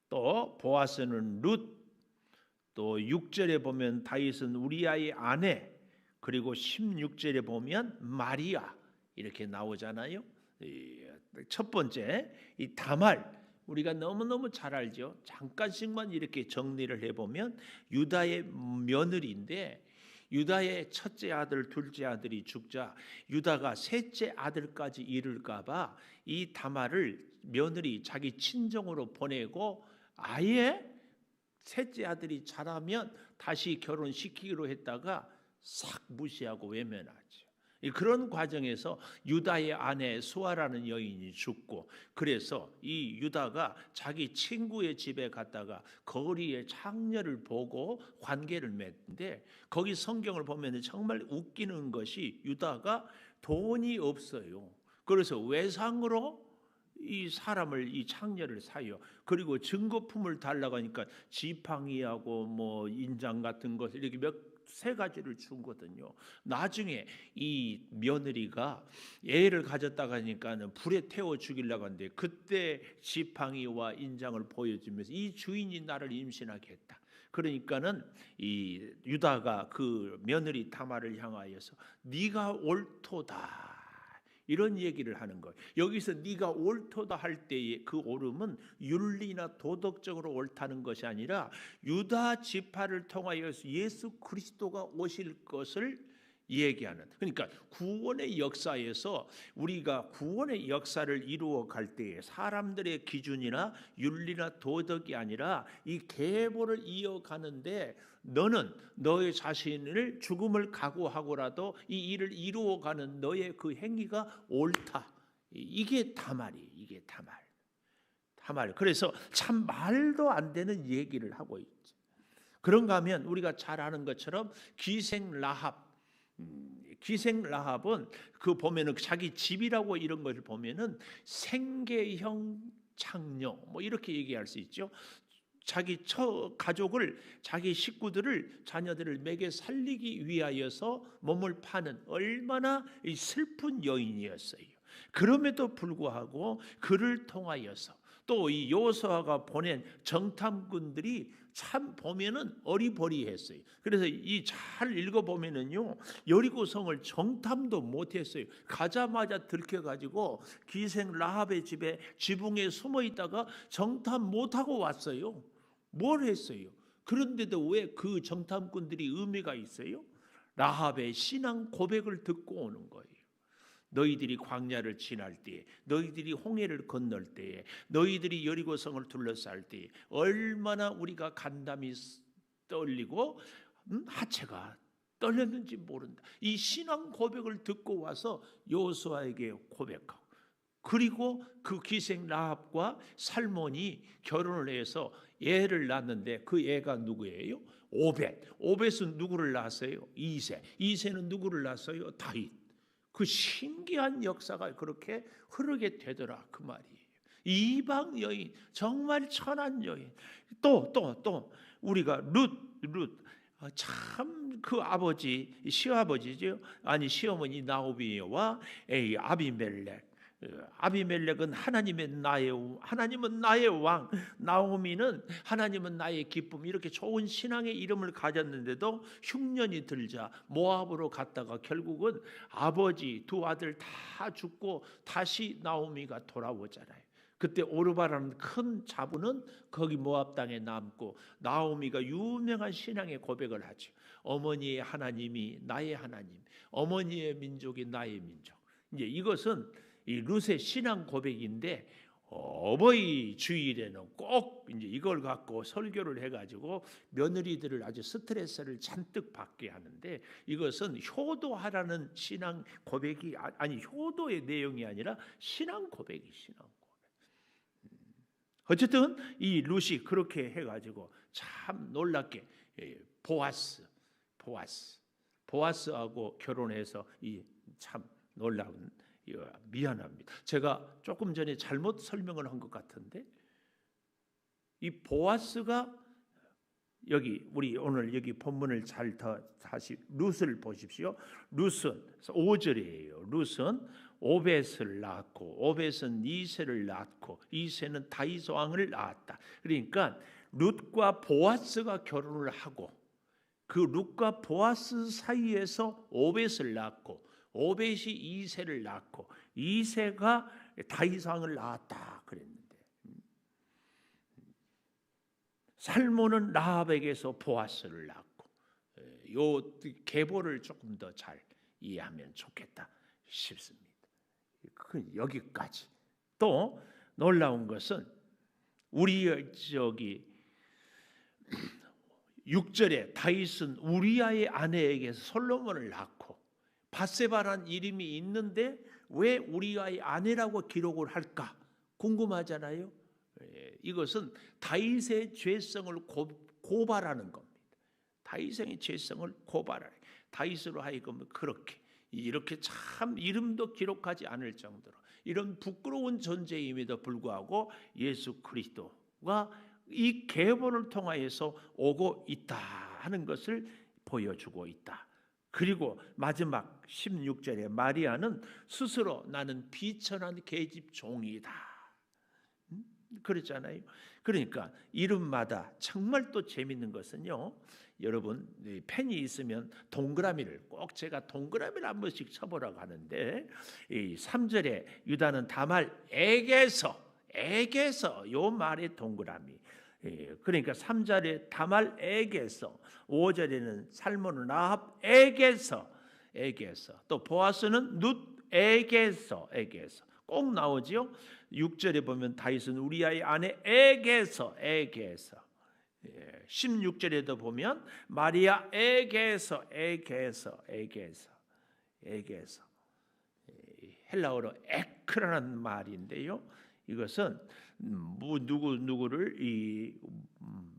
[SPEAKER 2] 또 보아스는 룻, 또 6절에 보면 다윗은 우리아의 아내, 그리고 16절에 보면 마리아, 이렇게 나오잖아요. 첫 번째 이 다말, 우리가 너무너무 잘 알죠. 잠깐씩만 이렇게 정리를 해보면 유다의 며느리인데, 유다의 첫째 아들, 둘째 아들이 죽자 유다가 셋째 아들까지 이룰까 봐 이 다말을 며느리 자기 친정으로 보내고, 아예 셋째 아들이 자라면 다시 결혼시키기로 했다가 싹 무시하고 외면하죠. 그런 과정에서 유다의 아내 수아라는 여인이 죽고, 그래서 이 유다가 자기 친구의 집에 갔다가 거리에 창녀를 보고 관계를 맺는데, 거기 성경을 보면 정말 웃기는 것이 유다가 돈이 없어요. 그래서 외상으로 이 사람을, 이 창녀를 사요. 그리고 증거품을 달라고 하니까 지팡이하고 뭐 인장 같은 것을 이렇게 세 가지를 주거든요. 나중에 이 며느리가 애를 가졌다가 하니까는 불에 태워 죽이려고 하는데, 그때 지팡이와 인장을 보여주면서 이 주인이 나를 임신하게 했다. 그러니까는 이 유다가 그 며느리 다말을 향하여서 네가 옳도다, 이런 얘기를 하는 거예요. 여기서 네가 옳도다 할 때의 그 옳음은 윤리나 도덕적으로 옳다는 것이 아니라 유다 지파를 통하여서 예수 그리스도가 오실 것을 얘기하는, 그러니까 구원의 역사에서 우리가 구원의 역사를 이루어 갈 때에 사람들의 기준이나 윤리나 도덕이 아니라 이 계보를 이어가는데, 너는 너의 자신을 죽음을 각오하고라도 이 일을 이루어가는 너의 그 행위가 옳다. 이게 다말이, 이게 다말. 그래서 참 말도 안 되는 얘기를 하고 있죠. 그런가 하면 우리가 잘 아는 것처럼 기생 라합은 그 보면은 자기 집이라고 이런 것을 보면은 생계형 창녀, 뭐 이렇게 얘기할 수 있죠. 자기 가족을, 자기 식구들을, 자녀들을 먹여 살리기 위하여서 몸을 파는 얼마나 슬픈 여인이었어요. 그럼에도 불구하고 그를 통하여서 또 이 여호수아가 보낸 정탐꾼들이 참 보면은 어리버리했어요. 그래서 이 잘 읽어보면은요, 여리고성을 정탐도 못했어요. 가자마자 들켜가지고 기생 라합의 집에 지붕에 숨어 있다가 정탐 못하고 왔어요. 뭘 했어요? 그런데도 왜 그 정탐꾼들이 의미가 있어요? 라합의 신앙 고백을 듣고 오는 거예요. 너희들이 광야를 지날 때에, 너희들이 홍해를 건널 때에, 너희들이 여리고성을 둘러쌀 때에 얼마나 우리가 간담이 떨리고 하체가 떨렸는지 모른다. 이 신앙 고백을 듣고 와서 여호수아에게 고백하고, 그리고 그 기생 라합과 살몬이 결혼을 해서 애를 낳았는데 그 애가 누구예요? 오벳. 오벳은 누구를 낳았어요? 이세. 이세는 누구를 낳았어요? 다윗. 그 신기한 역사가 그렇게 흐르게 되더라 그 말이에요. 이방 여인, 정말 천한 여인. 또 우리가 룻 참 그 아버지, 시아버지죠. 아니 시어머니 나오미와 아비멜렉은 하나님은 나의 왕, 나오미는 하나님은 나의 기쁨, 이렇게 좋은 신앙의 이름을 가졌는데도 흉년이 들자 모압으로 갔다가 결국은 아버지 두 아들 다 죽고 다시 나오미가 돌아오잖아요. 그때 오르바라는 큰 자부는 거기 모압 땅에 남고, 나오미가 유명한 신앙의 고백을 하죠. 어머니의 하나님이 나의 하나님, 어머니의 민족이 나의 민족. 이제 이것은 이 룻의 신앙 고백인데, 어버이 주일에는 꼭 이제 이걸 갖고 설교를 해가지고 며느리들을 아주 스트레스를 잔뜩 받게 하는데, 이것은 효도하라는 신앙 고백이 아니 효도의 내용이 아니라 신앙 고백이 신앙 고백. 어쨌든 이 룻이 그렇게 해가지고 참 놀랍게 보아스하고 결혼해서 이 참 놀라운, 미안합니다. 제가 조금 전에 잘못 설명을 한 것 같은데, 이 보아스가 여기 우리 오늘 여기 본문을 잘 다시 룻을 보십시오. 룻은 5절이에요. 룻은 오벳을 낳았고, 오벳은 이세를 낳고, 이세는 다윗 왕을 낳았다. 그러니까 룻과 보아스가 결혼을 하고, 그 룻과 보아스 사이에서 오벳을 낳고, 오벳이 이세를 낳고, 이세가 다윗 왕을 낳았다 그랬는데, 살몬은 라합에게서 보아스를 낳고, 요 계보를 조금 더 잘 이해하면 좋겠다 싶습니다. 여기까지. 또 놀라운 것은 우리 6절에 다윗은 우리아의 아내에게서 솔로몬을 낳고, 밧세바라는 이름이 있는데 왜 우리아의 아내라고 기록을 할까 궁금하잖아요. 이것은 다윗의 죄성을 고발하는 겁니다. 다윗의 죄성을 고발하는, 다윗으로 하여금 그렇게 이렇게 참 이름도 기록하지 않을 정도로 이런 부끄러운 존재임에도 불구하고 예수 그리스도가 이 계보를 통하여서 오고 있다 하는 것을 보여주고 있다. 그리고 마지막 16절에 마리아는 스스로 나는 비천한 계집 종이다 그랬잖아요. 그러니까 이름마다 정말 또 재밌는 것은요, 여러분 펜이 있으면 동그라미를 꼭, 제가 동그라미를 한 번씩 쳐보라고 하는데, 이 3절에 유다는 다말에게서 요 말의 동그라미, 그러니까 3절에 다말에게서, 5절에는 살몬은 라합에게서, 또 보아스는 룻에게서 꼭 나오지요. 6절에 보면 다윗은 우리아의 아내에게서, 16절에도 보면 마리아에게서, 헬라어로 에크라는 말인데요, 이것은 누구를 이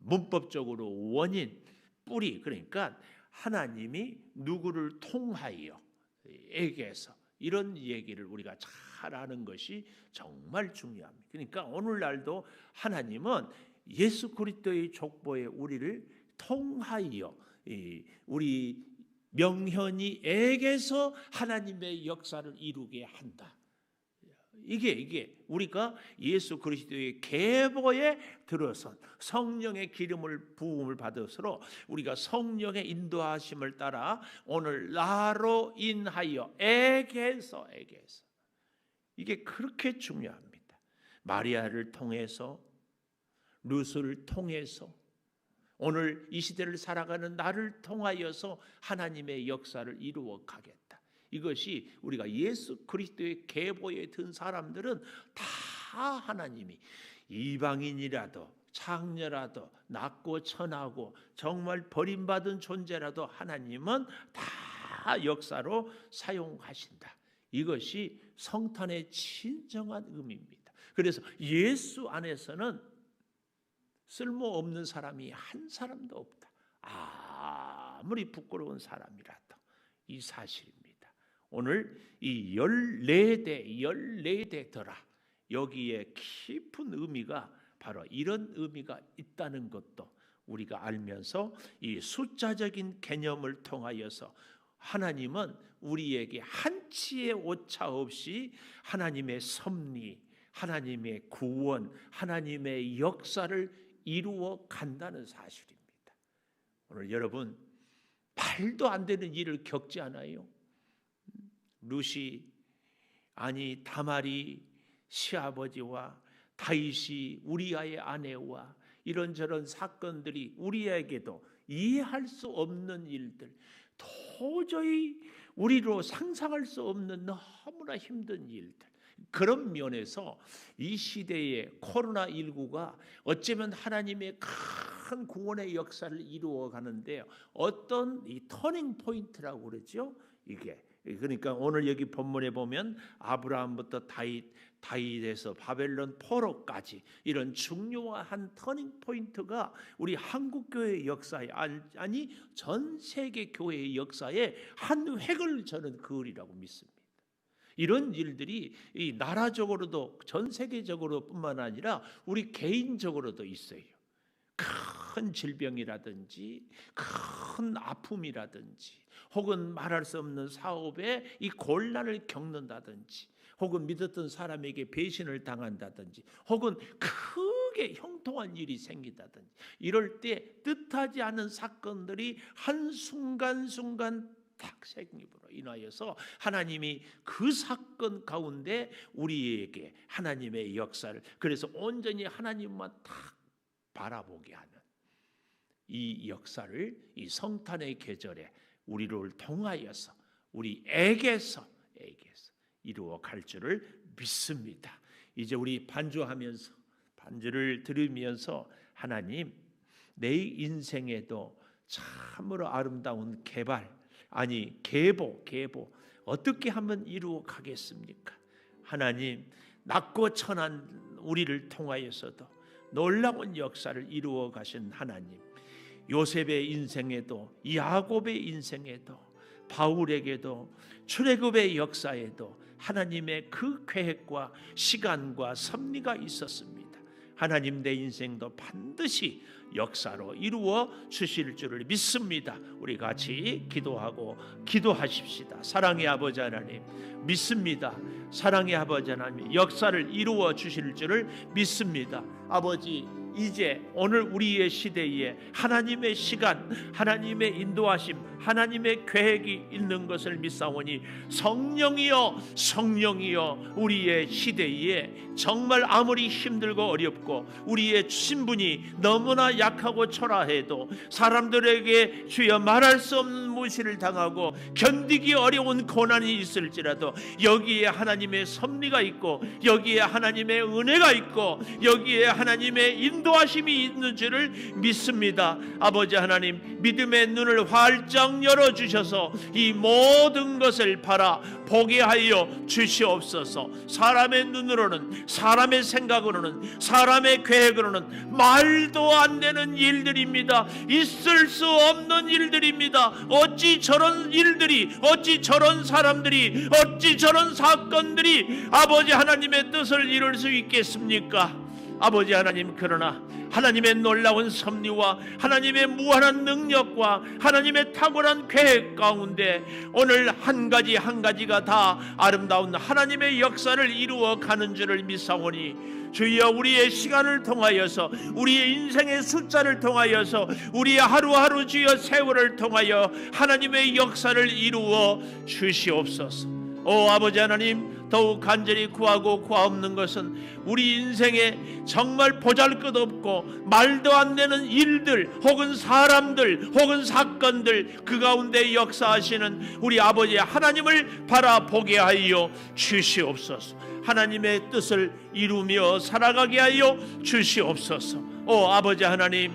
[SPEAKER 2] 문법적으로 원인, 뿌리, 그러니까 하나님이 누구를 통하여 에게서, 이런 얘기를 우리가 잘 아는 것이 정말 중요합니다. 그러니까 오늘날도 하나님은 예수 그리스도의 족보에 우리를 통하여 우리 명현이에게서 하나님의 역사를 이루게 한다. 이게 우리가 예수 그리스도의 계보에 들어선 성령의 기름을 부음을 받으므로 우리가 성령의 인도하심을 따라 오늘 나로 인하여 에게서 이게 그렇게 중요합니다. 마리아를 통해서, 루스를 통해서, 오늘 이 시대를 살아가는 나를 통하여서 하나님의 역사를 이루어 가겠다. 이것이 우리가 예수 그리스도의 계보에 든 사람들은 다 하나님이 이방인이라도 창녀라도 낮고 천하고 정말 버림받은 존재라도 하나님은 다 역사로 사용하신다. 이것이 성탄의 진정한 의미입니다. 그래서 예수 안에서는 쓸모없는 사람이 한 사람도 없다. 아무리 부끄러운 사람이라도 이 사실입니다. 오늘 이 14대더라 여기에 깊은 의미가 바로 이런 의미가 있다는 것도 우리가 알면서 이 숫자적인 개념을 통하여서 하나님은 우리에게 한치의 오차 없이 하나님의 섭리, 하나님의 구원, 하나님의 역사를 이루어 간다는 사실입니다. 오늘 여러분 말도 안 되는 일을 겪지 않아요? 루시 아니 다말이 시아버지와 다윗이 우리아의 아내와 이런저런 사건들이 우리에게도 이해할 수 없는 일들, 도저히 우리로 상상할 수 없는 너무나 힘든 일들, 그런 면에서 이 시대의 코로나19가 어쩌면 하나님의 큰 구원의 역사를 이루어 가는데 어떤 이 터닝 포인트라고 그러죠. 이게 그러니까 오늘 여기 본문에 보면 아브라함부터 다윗에서 바벨론 포로까지 이런 중요한 터닝 포인트가 우리 한국 교회의 역사에 아니 전 세계 교회의 역사에 한 획을 저는 그으리라고 믿습니다. 이런 일들이 이 나라적으로도 전 세계적으로뿐만 아니라 우리 개인적으로도 있어요. 큰 질병이라든지 큰 아픔이라든지 혹은 말할 수 없는 사업에 이 곤란을 겪는다든지 혹은 믿었던 사람에게 배신을 당한다든지 혹은 크게 형통한 일이 생긴다든지 이럴 때 뜻하지 않은 사건들이 한순간순간 딱 생김으로 인하여서 하나님이 그 사건 가운데 우리에게 하나님의 역사를 그래서 온전히 하나님만 딱 바라보게 하는 이 역사를 이 성탄의 계절에 우리를 통하여서 우리에게서 이루어 갈 줄을 믿습니다. 이제 우리 반주하면서 반주를 들으면서 하나님 내 인생에도 참으로 아름다운 계보 어떻게 하면 이루어 가겠습니까? 하나님 낮고 천한 우리를 통하여서도 놀라운 역사를 이루어 가신 하나님, 요셉의 인생에도 야곱의 인생에도 바울에게도 출애굽의 역사에도 하나님의 그 계획과 시간과 섭리가 있었습니다. 하나님 내 인생도 반드시 역사로 이루어 주실 줄을 믿습니다. 우리 같이 기도하십시다. 사랑의 아버지 하나님 믿습니다. 사랑의 아버지 하나님 역사를 이루어 주실 줄을 믿습니다. 아버지 이제 오늘 우리의 시대에 하나님의 시간, 하나님의 인도하심, 하나님의 계획이 있는 것을 믿사오니 성령이여 우리의 시대에 정말 아무리 힘들고 어렵고 우리의 신분이 너무나 약하고 초라해도 사람들에게 주여 말할 수 없는 무시를 당하고 견디기 어려운 고난이 있을지라도 여기에 하나님의 섭리가 있고 여기에 하나님의 은혜가 있고 여기에 하나님의 인도하심이 있는 줄을 믿습니다. 아버지 하나님 믿음의 눈을 활짝 열어주셔서 이 모든 것을 보게 하여 주시옵소서. 사람의 눈으로는 사람의 생각으로는 사람의 계획으로는 말도 안 되는 일들입니다. 있을 수 없는 일들입니다. 어찌 저런 일들이 어찌 저런 사람들이 어찌 저런 사건들이 아버지 하나님의 뜻을 이룰 수 있겠습니까? 아버지 하나님 그러나 하나님의 놀라운 섭리와 하나님의 무한한 능력과 하나님의 탁월한 계획 가운데 오늘 한 가지 한 가지가 다 아름다운 하나님의 역사를 이루어 가는 줄을 믿사오니 주여 우리의 시간을 통하여서 우리의 인생의 숫자를 통하여서 우리의 하루하루 주여 세월을 통하여 하나님의 역사를 이루어 주시옵소서. 오 아버지 하나님, 더욱 간절히 구하고 구하옵는 것은 우리 인생에 정말 보잘것없고 말도 안 되는 일들 혹은 사람들 혹은 사건들 그 가운데 역사하시는 우리 아버지 하나님을 바라보게 하여 주시옵소서. 하나님의 뜻을 이루며 살아가게 하여 주시옵소서. 오 아버지 하나님,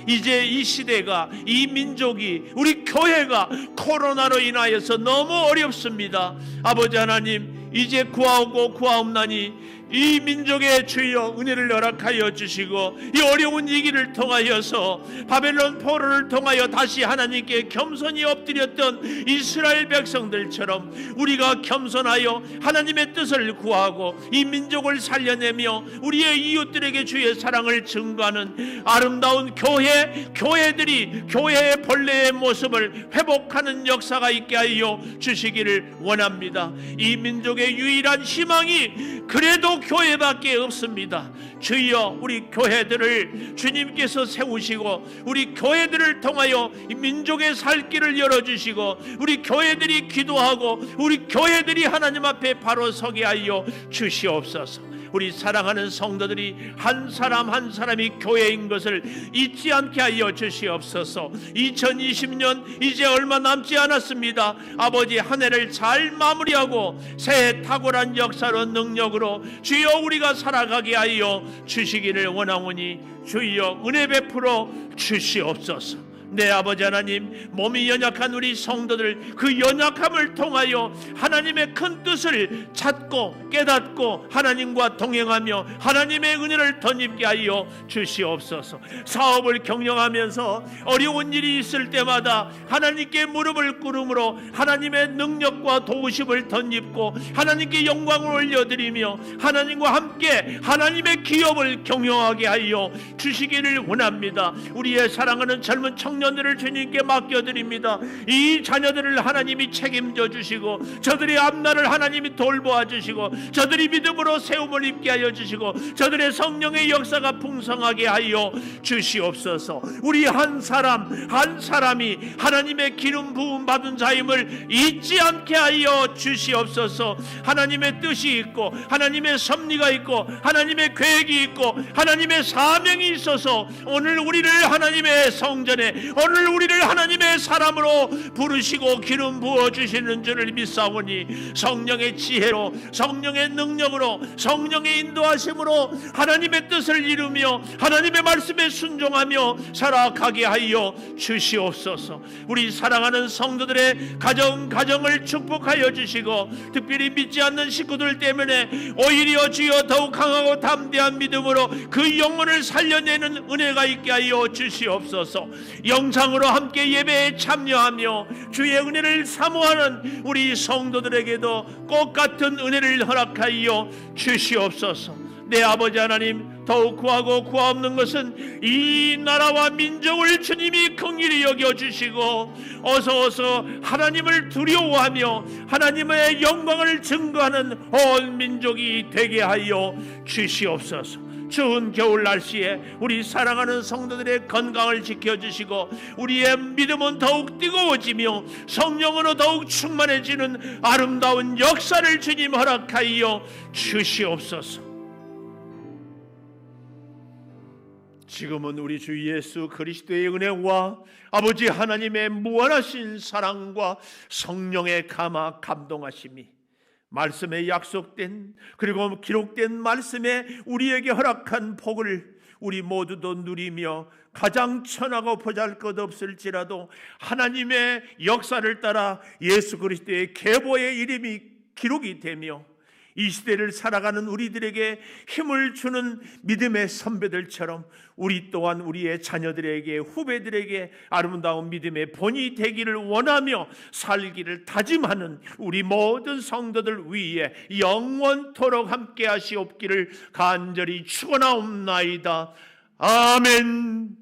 [SPEAKER 2] 이제 이 시대가, 이 민족이, 우리 교회가 코로나로 인하여서 너무 어렵습니다. 아버지 하나님, 이제 구하고 구하옵나니 이 민족의 주여 은혜를 허락하여 주시고 이 어려운 위기를 통하여서 바벨론 포로를 통하여 다시 하나님께 겸손히 엎드렸던 이스라엘 백성들처럼 우리가 겸손하여 하나님의 뜻을 구하고 이 민족을 살려내며 우리의 이웃들에게 주의 사랑을 증거하는 아름다운 교회들이 교회의 본래의 모습을 회복하는 역사가 있게 하여 주시기를 원합니다. 이 민족의 유일한 희망이 그래도 교회밖에 없습니다. 주여 우리 교회들을 주님께서 세우시고 우리 교회들을 통하여 이 민족의 살 길을 열어주시고 우리 교회들이 기도하고 우리 교회들이 하나님 앞에 바로 서게 하여 주시옵소서. 우리 사랑하는 성도들이 한 사람 한 사람이 교회인 것을 잊지 않게 하여 주시옵소서. 2020년 이제 얼마 남지 않았습니다. 아버지 한 해를 잘 마무리하고 새해 탁월한 역사로 능력으로 주여 우리가 살아가게 하여 주시기를 원하오니 주여 은혜 베풀어 주시옵소서. 네 아버지 하나님, 몸이 연약한 우리 성도들 그 연약함을 통하여 하나님의 큰 뜻을 찾고 깨닫고 하나님과 동행하며 하나님의 은혜를 덧입게 하여 주시옵소서. 사업을 경영하면서 어려운 일이 있을 때마다 하나님께 무릎을 꿇음으로 하나님의 능력과 도우심을 덧입고 하나님께 영광을 올려드리며 하나님과 함께 하나님의 기업을 경영하게 하여 주시기를 원합니다. 우리의 사랑하는 젊은 청년들을 주님께 맡겨드립니다. 이 자녀들을 하나님이 책임져 주시고 저들의 앞날을 하나님이 돌보아 주시고 저들이 믿음으로 세움을 입게 하여 주시고 저들의 성령의 역사가 풍성하게 하여 주시옵소서. 우리 한 사람 한 사람이 하나님의 기름 부음 받은 자임을 잊지 않게 하여 주시옵소서. 하나님의 뜻이 있고 하나님의 섭리가 있고 하나님의 계획이 있고 하나님의 사명이 있어서 오늘 우리를 하나님의 성전에 오늘 우리를 하나님의 사람으로 부르시고 기름 부어주시는 줄을 믿사오니 성령의 지혜로 성령의 능력으로 성령의 인도하심으로 하나님의 뜻을 이루며 하나님의 말씀에 순종하며 살아가게 하여 주시옵소서. 우리 사랑하는 성도들의 가정을 축복하여 주시고 특별히 믿지 않는 식구들 때문에 오히려 주여 더욱 강하고 담대한 믿음으로 그 영혼을 살려내는 은혜가 있게 하여 주시옵소서. 영상으로 함께 예배에 참여하며 주의 은혜를 사모하는 우리 성도들에게도 꼭 같은 은혜를 허락하여 주시옵소서. 내 아버지 하나님, 더욱 구하고 구하옵는 것은 이 나라와 민족을 주님이 긍휼히 여겨주시고 어서 하나님을 두려워하며 하나님의 영광을 증거하는 온 민족이 되게 하여 주시옵소서. 추운 겨울 날씨에 우리 사랑하는 성도들의 건강을 지켜주시고 우리의 믿음은 더욱 뜨거워지며 성령으로 더욱 충만해지는 아름다운 역사를 주님 허락하여 주시옵소서. 지금은 우리 주 예수 그리스도의 은혜와 아버지 하나님의 무한하신 사랑과 성령의 감화 감동하심이 말씀에 약속된 그리고 기록된 말씀에 우리에게 허락한 복을 우리 모두도 누리며 가장 천하고 보잘것없을지라도 하나님의 역사를 따라 예수 그리스도의 계보의 이름이 기록이 되며 이 시대를 살아가는 우리들에게 힘을 주는 믿음의 선배들처럼 우리 또한 우리의 자녀들에게 후배들에게 아름다운 믿음의 본이 되기를 원하며 살기를 다짐하는 우리 모든 성도들 위에 영원토록 함께 하시옵기를 간절히 축원하옵나이다. 아멘.